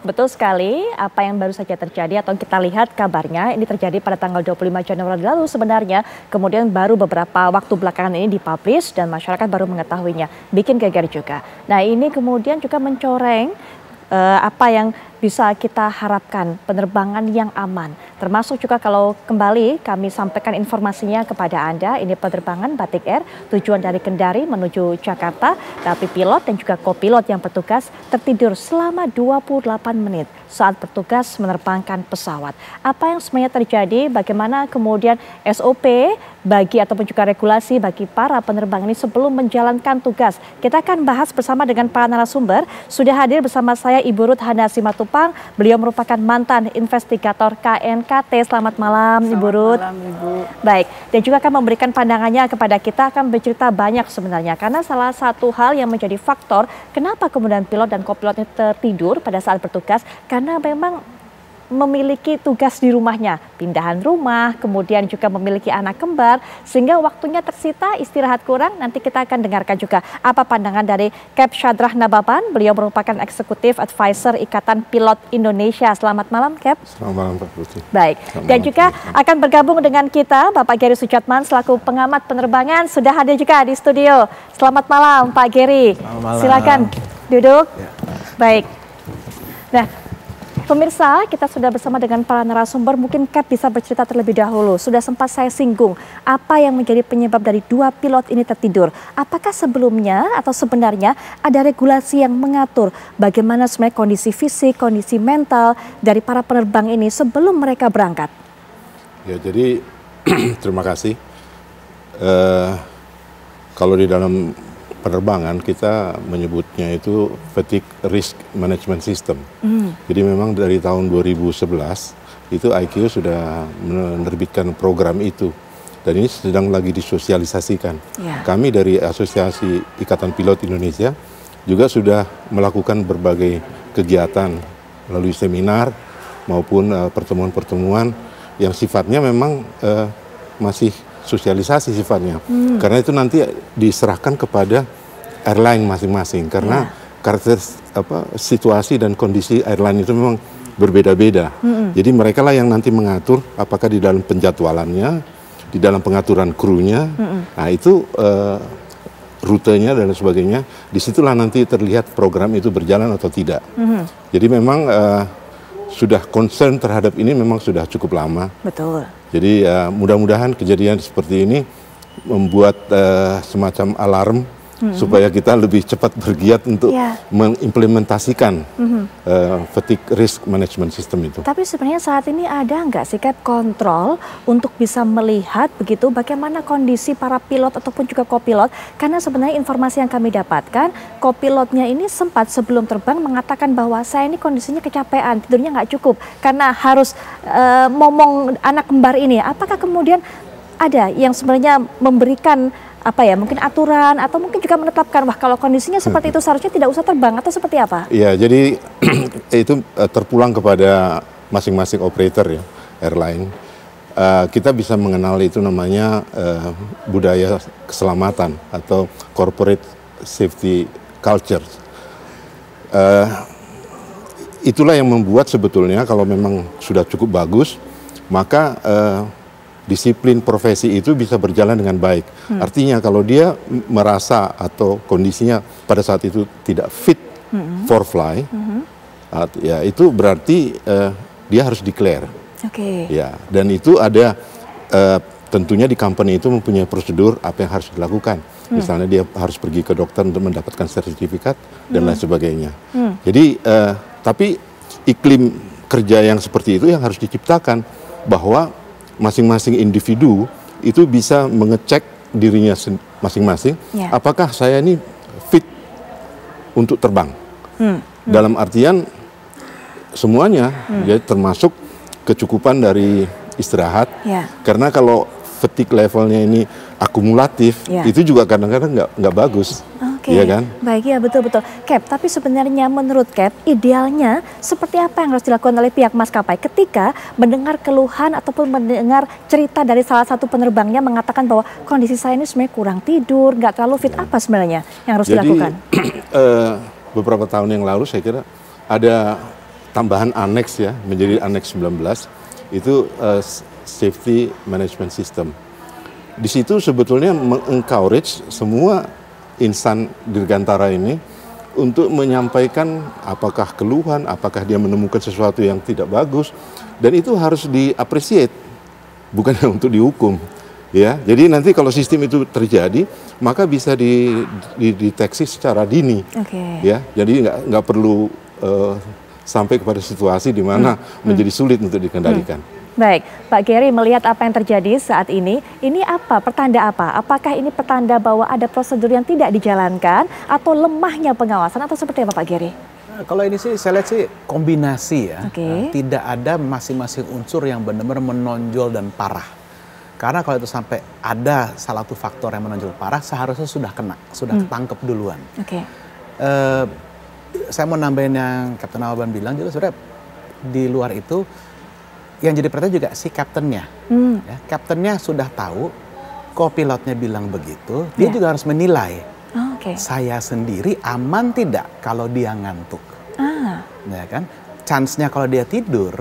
Betul sekali, apa yang baru saja terjadi atau kita lihat kabarnya ini terjadi pada tanggal 25 Januari lalu sebenarnya. Kemudian baru beberapa waktu belakangan ini dipublish dan masyarakat baru mengetahuinya. Bikin geger juga. Nah ini kemudian juga mencoreng apa yang bisa kita harapkan, penerbangan yang aman. Termasuk juga kalau kembali kami sampaikan informasinya kepada Anda, ini penerbangan Batik Air tujuan dari Kendari menuju Jakarta, tapi pilot dan juga kopilot yang bertugas tertidur selama 28 menit saat bertugas menerbangkan pesawat. Apa yang sebenarnya terjadi, bagaimana kemudian SOP bagi ataupun juga regulasi bagi para penerbang ini sebelum menjalankan tugas. Kita akan bahas bersama dengan para narasumber. Sudah hadir bersama saya Ibu Ruth Hana Simatupang. Beliau merupakan mantan investigator KNKT. Selamat malam Ibu Ruth. Selamat malam Ibu. Baik, dan juga akan memberikan pandangannya kepada kita, akan bercerita banyak sebenarnya. Karena salah satu hal yang menjadi faktor kenapa kemudian pilot dan kopilotnya tertidur pada saat bertugas, karena memang memiliki tugas di rumahnya, pindahan rumah, kemudian juga memiliki anak kembar, sehingga waktunya tersita, istirahat kurang. Nanti kita akan dengarkan juga apa pandangan dari Cap Syadrah Nababan. Beliau merupakan eksekutif advisor Ikatan Pilot Indonesia. Selamat malam, Cap. Selamat malam, Pak Putri. Baik, dan juga akan bergabung dengan kita Bapak Gary Sujatman selaku pengamat penerbangan, sudah hadir juga di studio. Selamat malam, Pak Gary. Silakan duduk. Ya. Baik. Nah, pemirsa, kita sudah bersama dengan para narasumber. Mungkin Cap bisa bercerita terlebih dahulu. Sudah sempat saya singgung apa yang menjadi penyebab dari dua pilot ini tertidur. Apakah sebelumnya atau sebenarnya ada regulasi yang mengatur bagaimana sebenarnya kondisi fisik, kondisi mental dari para penerbang ini sebelum mereka berangkat? Ya, jadi terima kasih. Kalau di dalam penerbangan kita menyebutnya itu Fatigue Risk Management System. Jadi memang dari tahun 2011 itu IQ sudah menerbitkan program itu dan ini sedang lagi disosialisasikan. Kami dari Asosiasi Ikatan Pilot Indonesia juga sudah melakukan berbagai kegiatan melalui seminar maupun pertemuan-pertemuan yang sifatnya memang masih sosialisasi sifatnya, karena itu nanti diserahkan kepada airline masing-masing, karena karakter situasi dan kondisi airline itu memang berbeda-beda. Jadi mereka lah yang nanti mengatur apakah di dalam penjadwalannya, di dalam pengaturan krunya, nah itu rutenya dan sebagainya, disitulah nanti terlihat program itu berjalan atau tidak. Jadi memang sudah concern terhadap ini memang sudah cukup lama. Betul. Jadi mudah-mudahan kejadian seperti ini membuat semacam alarm supaya kita lebih cepat bergiat untuk mengimplementasikan Fatigue Risk Management System itu. Tapi sebenarnya saat ini ada nggak sih Cap kontrol untuk bisa melihat begitu bagaimana kondisi para pilot ataupun juga kopilot? Karena sebenarnya informasi yang kami dapatkan, kopilotnya ini sempat sebelum terbang mengatakan bahwa saya ini kondisinya kecapean, tidurnya nggak cukup karena harus momong anak kembar ini. Apakah kemudian ada yang sebenarnya memberikan mungkin aturan atau mungkin juga menetapkan wah kalau kondisinya seperti itu seharusnya tidak usah terbang atau seperti apa? Iya, jadi itu terpulang kepada masing-masing operator ya, airline. Kita bisa mengenal itu namanya budaya keselamatan atau corporate safety culture. Itulah yang membuat sebetulnya kalau memang sudah cukup bagus, maka disiplin profesi itu bisa berjalan dengan baik. Artinya kalau dia merasa atau kondisinya pada saat itu tidak fit for fly, ya itu berarti dia harus declare. Ya, dan itu ada tentunya di company itu mempunyai prosedur apa yang harus dilakukan. Misalnya dia harus pergi ke dokter untuk mendapatkan sertifikat dan lain sebagainya. Jadi tapi iklim kerja yang seperti itu yang harus diciptakan bahwa masing-masing individu itu bisa mengecek dirinya masing-masing, apakah saya ini fit untuk terbang. Dalam artian semuanya, ya, termasuk kecukupan dari istirahat. Karena kalau fatigue levelnya ini akumulatif, itu juga kadang-kadang nggak bagus. Iya kan? Baik, ya betul-betul. Cap, tapi sebenarnya menurut Cap, idealnya seperti apa yang harus dilakukan oleh pihak maskapai ketika mendengar keluhan ataupun mendengar cerita dari salah satu penerbangnya mengatakan bahwa kondisi saya ini sebenarnya kurang tidur, nggak terlalu fit, apa sebenarnya yang harus dilakukan? Beberapa tahun yang lalu saya kira ada tambahan aneks ya, menjadi aneks 19, itu Safety Management System. Di situ sebetulnya mengencourage semua insan dirgantara ini untuk menyampaikan apakah keluhan, apakah dia menemukan sesuatu yang tidak bagus, dan itu harus di-appreciate, bukan untuk dihukum. Ya, jadi nanti kalau sistem itu terjadi, maka bisa dideteksi secara dini. Ya, jadi nggak perlu sampai kepada situasi di mana menjadi sulit untuk dikendalikan. Baik, Pak Gary, melihat apa yang terjadi saat ini apa, pertanda apa? Apakah ini pertanda bahwa ada prosedur yang tidak dijalankan atau lemahnya pengawasan atau seperti apa Pak Gary? Kalau ini sih saya lihat sih kombinasi ya, Tidak ada masing-masing unsur yang benar-benar menonjol dan parah. Karena kalau itu sampai ada salah satu faktor yang menonjol parah, seharusnya sudah kena, sudah ketangkep duluan. Saya mau nambahin yang Kapten Awaban bilang juga, sebenarnya di luar itu yang jadi pertanyaan juga si kaptennya. Ya, kaptennya sudah tahu, co-pilotnya bilang begitu, dia juga harus menilai. Saya sendiri aman tidak kalau dia ngantuk. Ya kan? Chance-nya kalau dia tidur,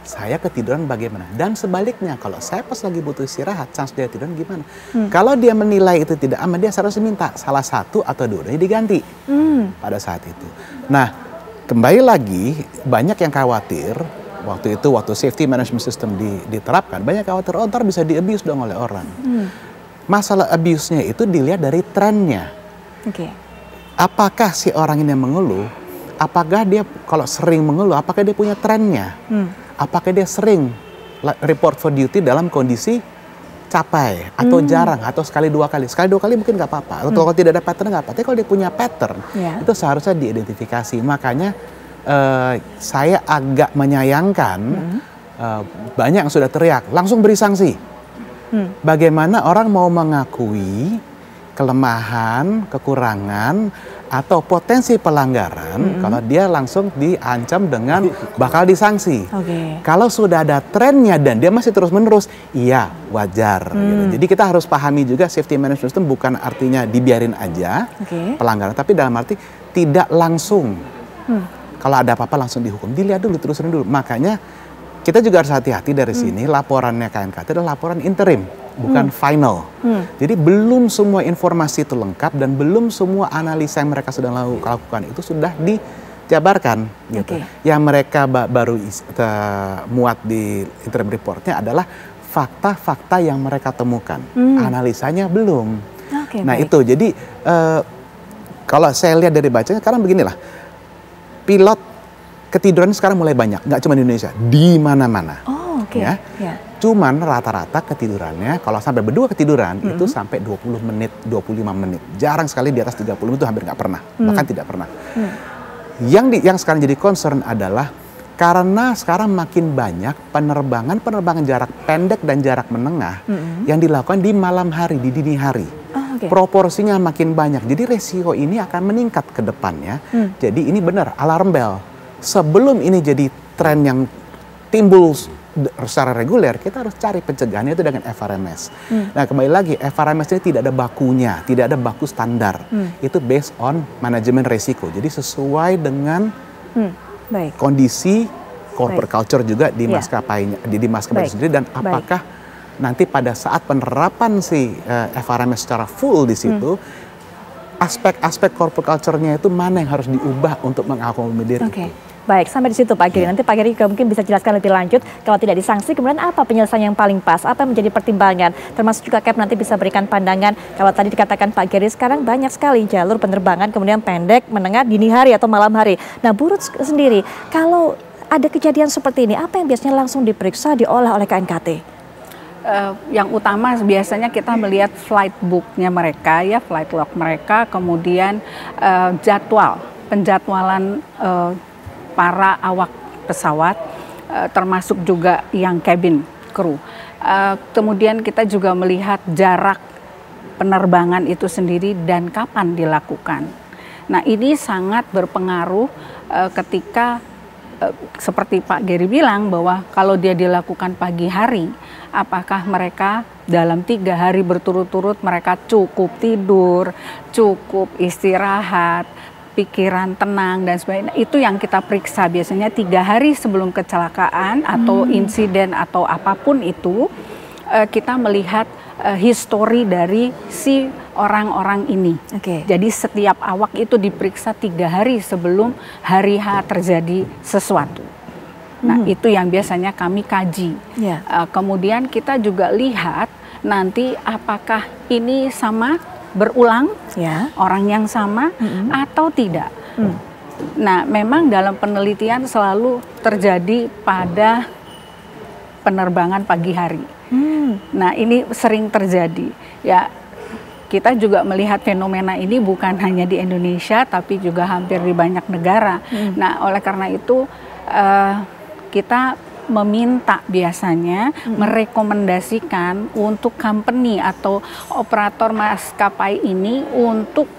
saya ketiduran bagaimana? Dan sebaliknya, kalau saya pas lagi butuh istirahat, chance dia tiduran gimana? Kalau dia menilai itu tidak aman, dia seharusnya minta salah satu atau dua-duanya diganti pada saat itu. Nah, kembali lagi, banyak yang khawatir, waktu safety management system diterapkan, banyak khawatir, oh ntar bisa di-abuse dong oleh orang. Masalah abuse-nya itu dilihat dari trennya. Apakah si orang ini yang mengeluh, apakah dia kalau sering mengeluh, apakah dia punya trennya? Apakah dia sering report for duty dalam kondisi capai atau jarang atau sekali dua kali mungkin nggak apa-apa, atau kalau tidak ada pattern nggak apa-apa. Tapi kalau dia punya pattern itu seharusnya diidentifikasi. Makanya saya agak menyayangkan banyak yang sudah teriak langsung beri sanksi. Bagaimana orang mau mengakui kelemahan, kekurangan, atau potensi pelanggaran kalau dia langsung diancam dengan bakal disanksi. Kalau sudah ada trennya dan dia masih terus-menerus, iya wajar. Gitu. Jadi kita harus pahami juga safety management system bukan artinya dibiarin aja pelanggaran, tapi dalam arti tidak langsung. Kalau ada apa-apa langsung dihukum, dilihat dulu, terusin dulu. Makanya kita juga harus hati-hati dari sini, laporannya KNKT adalah laporan interim, bukan final. Jadi belum semua informasi itu lengkap dan belum semua analisa yang mereka sudah lakukan itu sudah dijabarkan. Gitu. Yang mereka baru muat di interim reportnya adalah fakta-fakta yang mereka temukan. Analisanya belum. Nah itu, jadi kalau saya lihat dari bacanya, sekarang beginilah. Pilot ketiduran sekarang mulai banyak, nggak cuma di Indonesia, di mana-mana. Ya. Cuman rata-rata ketidurannya, kalau sampai berdua ketiduran, itu sampai 20 menit, 25 menit. Jarang sekali di atas 30 menit, itu hampir nggak pernah, bahkan tidak pernah. Yang sekarang jadi concern adalah, karena sekarang makin banyak penerbangan jarak pendek dan jarak menengah yang dilakukan di malam hari, di dini hari. Proporsinya makin banyak, jadi resiko ini akan meningkat ke depannya. Jadi ini benar, alarm bell. Sebelum ini jadi tren yang timbul secara reguler, kita harus cari pencegahannya itu dengan FRMS. Nah kembali lagi, FRMS ini tidak ada bakunya, tidak ada baku standar. Itu based on manajemen resiko, jadi sesuai dengan kondisi corporate culture juga di maskapainya, di maskapai sendiri, dan apakah nanti pada saat penerapan si FRMS secara full di situ, aspek-aspek corporate culture-nya itu mana yang harus diubah untuk mengakomodir itu. Baik, sampai di situ Pak Gary. Nanti Pak Gary juga mungkin bisa jelaskan lebih lanjut, kalau tidak disanksi kemudian apa penyelesaian yang paling pas, apa yang menjadi pertimbangan, termasuk juga Cap nanti bisa berikan pandangan. Kalau tadi dikatakan Pak Gary, sekarang banyak sekali jalur penerbangan, kemudian pendek, menengah, dini hari atau malam hari. Nah Burut sendiri, kalau ada kejadian seperti ini, apa yang biasanya langsung diperiksa, diolah oleh KNKT? Yang utama biasanya kita melihat flight book-nya mereka, ya flight log mereka, kemudian penjadwalan para awak pesawat, termasuk juga yang cabin crew. Kemudian kita juga melihat jarak penerbangan itu sendiri dan kapan dilakukan. Nah ini sangat berpengaruh ketika seperti Pak Gary bilang bahwa kalau dia dilakukan pagi hari, apakah mereka dalam 3 hari berturut-turut mereka cukup tidur, cukup istirahat, pikiran tenang dan sebagainya, itu yang kita periksa biasanya 3 hari sebelum kecelakaan atau insiden atau apapun itu. Kita melihat histori dari si orang-orang ini. Jadi setiap awak itu diperiksa 3 hari sebelum hari H terjadi sesuatu. Nah, itu yang biasanya kami kaji. Kemudian kita juga lihat nanti apakah ini sama berulang, orang yang sama atau tidak. Nah, memang dalam penelitian selalu terjadi pada penerbangan pagi hari. Nah, ini sering terjadi. Ya, kita juga melihat fenomena ini bukan hanya di Indonesia, tapi juga hampir di banyak negara. Nah, oleh karena itu kita meminta biasanya merekomendasikan untuk company atau operator maskapai ini untuk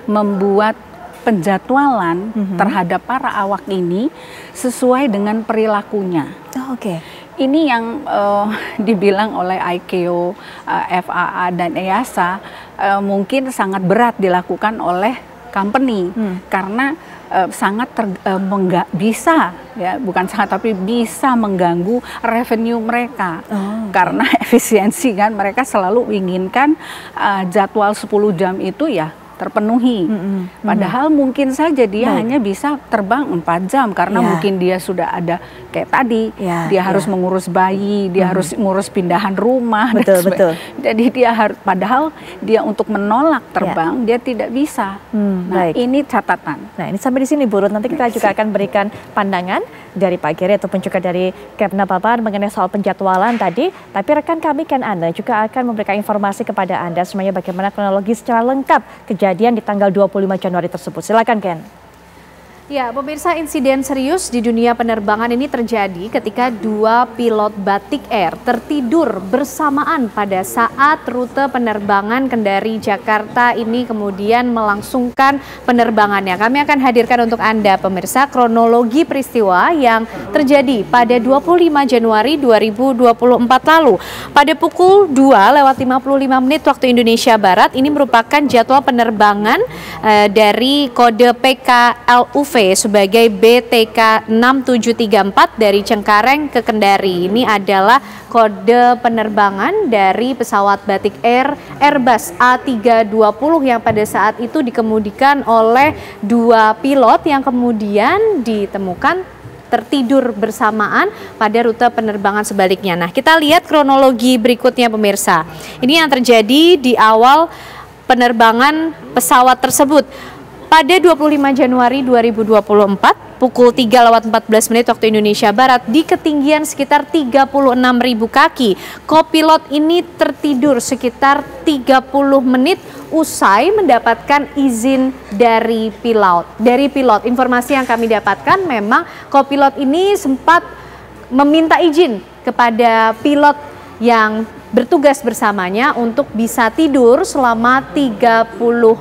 membuat penjadwalan terhadap para awak ini sesuai dengan perilakunya. Ini yang dibilang oleh ICAO, FAA dan EASA mungkin sangat berat dilakukan oleh company karena sangat bisa, ya bukan sangat tapi bisa mengganggu revenue mereka karena efisiensi kan, mereka selalu inginkan jadwal 10 jam itu ya terpenuhi. Padahal mungkin saja dia hanya bisa terbang 4 jam karena mungkin dia sudah ada kayak tadi, dia harus mengurus bayi, dia harus ngurus pindahan rumah. Jadi dia harus, padahal dia untuk menolak terbang dia tidak bisa. Nah, ini catatan. Nah, ini sampai di sini Bu Ruth. Nanti kita juga akan berikan pandangan dari Pak Gary ataupun juga dari Kapten Papan mengenai soal penjadwalan tadi. Tapi rekan kami Ken Anda juga akan memberikan informasi kepada Anda semuanya bagaimana kronologi secara lengkap kejadian di tanggal 25 Januari tersebut. Silakan Ken. Ya, pemirsa, insiden serius di dunia penerbangan ini terjadi ketika 2 pilot Batik Air tertidur bersamaan pada saat rute penerbangan Kendari Jakarta ini kemudian melangsungkan penerbangannya. Kami akan hadirkan untuk Anda pemirsa kronologi peristiwa yang terjadi pada 25 Januari 2024 lalu. Pada pukul 2:55 waktu Indonesia Barat, ini merupakan jadwal penerbangan dari kode PKLUV sebagai BTK 6734 dari Cengkareng ke Kendari. Ini adalah kode penerbangan dari pesawat Batik Air Airbus A320 yang pada saat itu dikemudikan oleh 2 pilot yang kemudian ditemukan tertidur bersamaan pada rute penerbangan sebaliknya. Nah, kita lihat kronologi berikutnya pemirsa. Ini yang terjadi di awal penerbangan pesawat tersebut. Pada 25 Januari 2024, pukul 3:14 waktu Indonesia Barat, di ketinggian sekitar 36.000 kaki, kopilot ini tertidur sekitar 30 menit usai mendapatkan izin dari pilot. Informasi yang kami dapatkan memang kopilot ini sempat meminta izin kepada pilot yang bertugas bersamanya untuk bisa tidur selama 30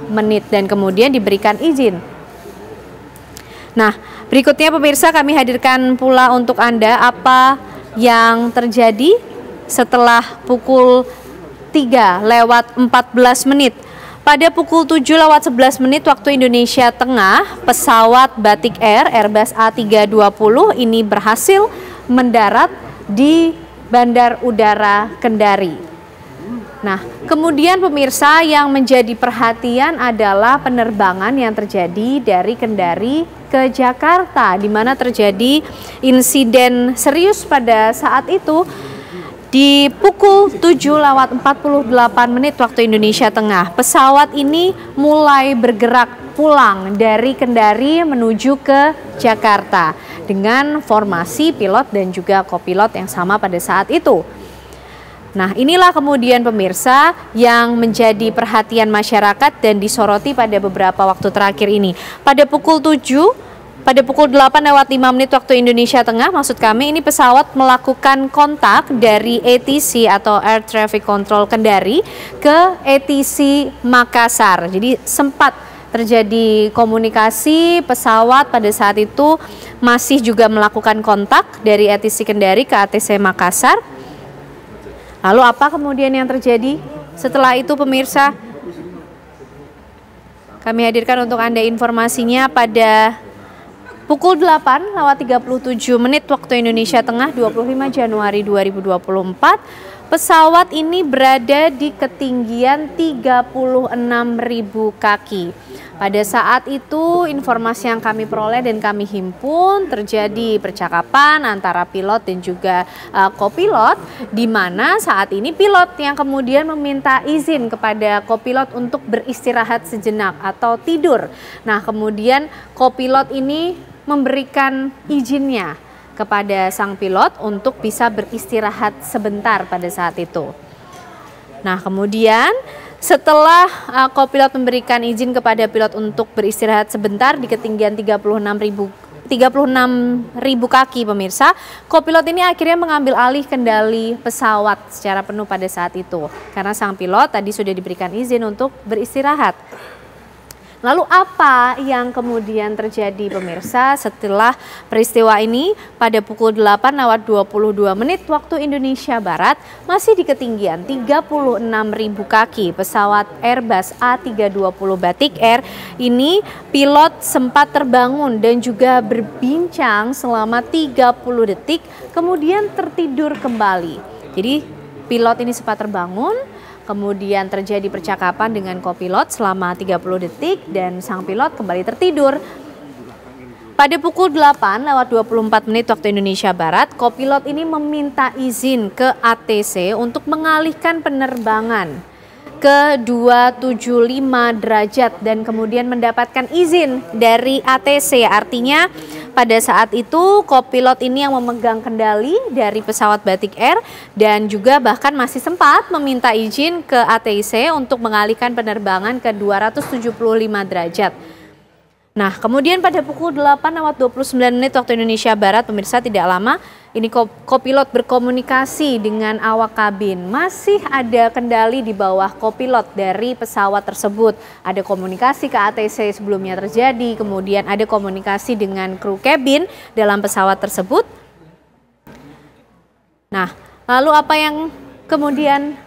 menit dan kemudian diberikan izin. Nah, berikutnya pemirsa kami hadirkan pula untuk Anda apa yang terjadi setelah pukul 3:14. Pada pukul 7:11 waktu Indonesia Tengah, pesawat Batik Air Airbus A320 ini berhasil mendarat di Bandar Udara Kendari. Nah, kemudian pemirsa yang menjadi perhatian adalah penerbangan yang terjadi dari Kendari ke Jakarta, di mana terjadi insiden serius pada saat itu di pukul 7:48 waktu Indonesia Tengah. Pesawat ini mulai bergerak pulang dari Kendari menuju ke Jakarta dengan formasi pilot dan juga kopilot yang sama pada saat itu. Nah, inilah kemudian pemirsa yang menjadi perhatian masyarakat dan disoroti pada beberapa waktu terakhir ini. Pada pukul 8:05 waktu Indonesia Tengah, maksud kami ini pesawat melakukan kontak dari ATC atau Air Traffic Control Kendari ke ATC Makassar. Jadi sempat terjadi komunikasi, pesawat pada saat itu masih juga melakukan kontak dari ATC Kendari ke ATC Makassar. Lalu apa kemudian yang terjadi setelah itu pemirsa? Kami hadirkan untuk Anda informasinya pada pukul 8:37 waktu Indonesia Tengah 25 Januari 2024. Pesawat ini berada di ketinggian 36.000 kaki. Pada saat itu informasi yang kami peroleh dan kami himpun terjadi percakapan antara pilot dan juga kopilot, di mana saat ini pilot yang kemudian meminta izin kepada kopilot untuk beristirahat sejenak atau tidur. Nah, kemudian kopilot ini memberikan izinnya kepada sang pilot untuk bisa beristirahat sebentar pada saat itu. Nah, kemudian setelah kopilot memberikan izin kepada pilot untuk beristirahat sebentar di ketinggian 36.000 kaki pemirsa, kopilot ini akhirnya mengambil alih kendali pesawat secara penuh pada saat itu. Karena sang pilot tadi sudah diberikan izin untuk beristirahat. Lalu apa yang kemudian terjadi pemirsa setelah peristiwa ini pada pukul 8:22 waktu Indonesia Barat masih di ketinggian 36.000 kaki pesawat Airbus A320 Batik Air ini pilot sempat terbangun dan juga berbincang selama 30 detik kemudian tertidur kembali. Jadi pilot ini sempat terbangun, kemudian terjadi percakapan dengan kopilot selama 30 detik dan sang pilot kembali tertidur. Pada pukul 8:24 waktu Indonesia Barat, kopilot ini meminta izin ke ATC untuk mengalihkan penerbangan ke 275 derajat dan kemudian mendapatkan izin dari ATC. Artinya pada saat itu kopilot ini yang memegang kendali dari pesawat Batik Air dan juga bahkan masih sempat meminta izin ke ATC untuk mengalihkan penerbangan ke 275 derajat. Nah, kemudian pada pukul 8:29 waktu Indonesia Barat, pemirsa, tidak lama ini kopilot berkomunikasi dengan awak kabin. Masih ada kendali di bawah kopilot dari pesawat tersebut. Ada komunikasi ke ATC sebelumnya terjadi, kemudian ada komunikasi dengan kru kabin dalam pesawat tersebut. Nah, lalu apa yang kemudian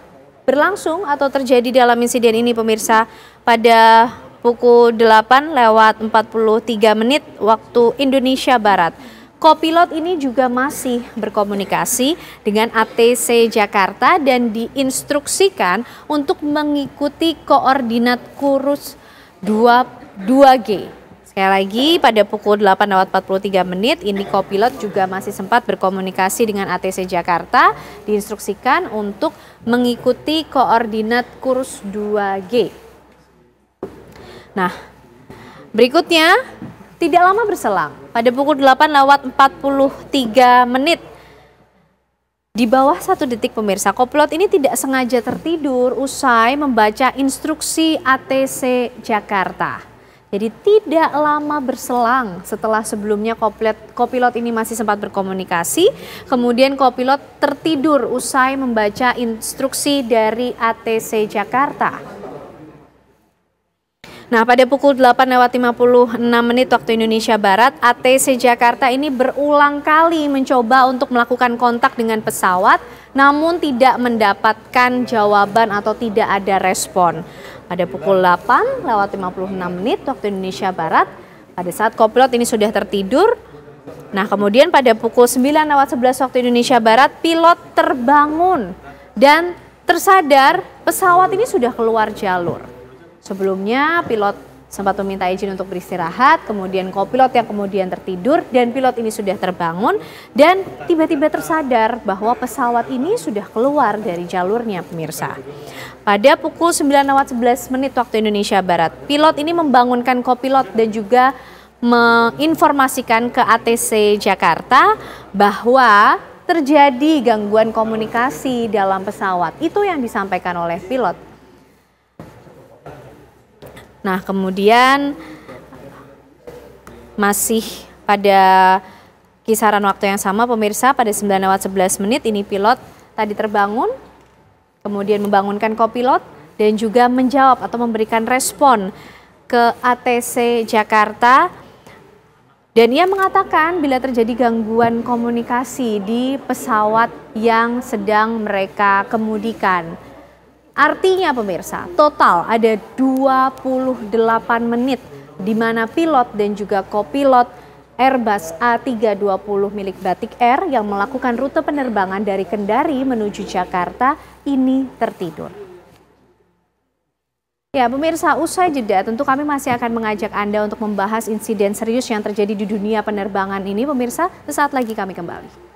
berlangsung atau terjadi dalam insiden ini pemirsa? Pada pukul 8:43 waktu Indonesia Barat, kopilot ini juga masih berkomunikasi dengan ATC Jakarta dan diinstruksikan untuk mengikuti koordinat kursus 2G. Sekali lagi pada pukul 8:43 ini kopilot juga masih sempat berkomunikasi dengan ATC Jakarta, diinstruksikan untuk mengikuti koordinat kurs 2G. Nah, berikutnya tidak lama berselang pada pukul 8:43 di bawah 1 detik pemirsa, kopilot ini tidak sengaja tertidur usai membaca instruksi ATC Jakarta. Jadi tidak lama berselang setelah sebelumnya kopilot ini masih sempat berkomunikasi, kemudian kopilot tertidur usai membaca instruksi dari ATC Jakarta. Nah, pada pukul 8:56 waktu Indonesia Barat, ATC Jakarta ini berulang kali mencoba untuk melakukan kontak dengan pesawat, namun tidak mendapatkan jawaban atau tidak ada respon. Pada pukul 8:56 waktu Indonesia Barat, pada saat kopilot ini sudah tertidur. Nah, kemudian pada pukul 9:11 waktu Indonesia Barat, pilot terbangun dan tersadar pesawat ini sudah keluar jalur. Sebelumnya pilot sempat meminta izin untuk beristirahat, kemudian kopilot yang kemudian tertidur dan pilot ini sudah terbangun dan tiba-tiba tersadar bahwa pesawat ini sudah keluar dari jalurnya pemirsa. Pada pukul 9:11 waktu Indonesia Barat, pilot ini membangunkan kopilot dan juga menginformasikan ke ATC Jakarta bahwa terjadi gangguan komunikasi dalam pesawat. Itu yang disampaikan oleh pilot. Nah, kemudian masih pada kisaran waktu yang sama pemirsa, pada 9:11 ini pilot tadi terbangun, kemudian membangunkan kopilot dan juga menjawab atau memberikan respon ke ATC Jakarta. Dan ia mengatakan bila terjadi gangguan komunikasi di pesawat yang sedang mereka kemudikan. Artinya pemirsa, total ada 28 menit di mana pilot dan juga kopilot Airbus A320 milik Batik Air yang melakukan rute penerbangan dari Kendari menuju Jakarta ini tertidur. Ya pemirsa, usai jeda tentu kami masih akan mengajak Anda untuk membahas insiden serius yang terjadi di dunia penerbangan ini pemirsa. Sesaat lagi kami kembali.